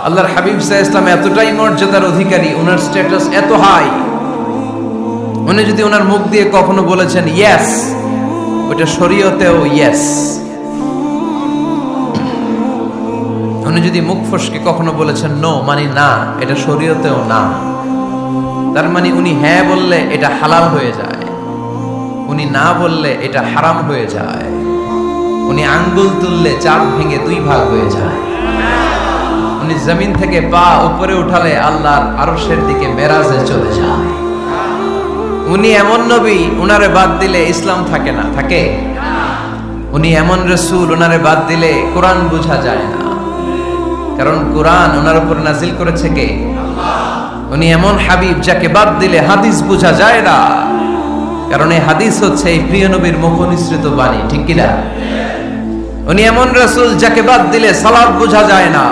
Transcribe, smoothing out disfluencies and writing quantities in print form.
আল্লাহর হাবিব সাল্লাল্লাহু আলাইহি ওয়াসাল্লাম এতটাই মর্যাদার অধিকারী, ওনার স্ট্যাটাস এত হাই, উনি যদি ওনার মুখ দিয়ে কখনো বলেছেন ইয়েস, ওটা শরীয়তেও ইয়েস। উনি যদি মুখ ফসকে কখনো বলেছেন নো, মানে না, এটা শরীয়তেও না। তার মানে উনি হ্যাঁ বললে এটা হালাল হয়ে যায়, উনি না বললে এটা হারাম হয়ে যায়। উনি আঙ্গুল তুললে চাঁদ ভেঙে 2 ভাগ হয়ে যায়। উনি জমিন থেকে পা উপরে উঠালে আল্লাহর আরশের দিকে মেরাজে চলে যায়। উনি এমন নবী, উনারে বাদ দিলে ইসলাম থাকে না, থাকে? উনি এমন রাসূল, উনারে বাদ দিলে কোরআন বোঝা যায় না, কারণ কোরআন ওনার উপর নাজিল করেছে কে? আল্লাহ। উনি এমন হাবিব, যাকে বাদ দিলে হাদিস বোঝা যায় না, কারণ এই হাদিস হচ্ছে এই প্রিয় নবীর মুখনিসৃত বাণী, ঠিক কিনা? উনি এমন রাসূল, যাকে বাদ দিলে সালাত বোঝা যায় না,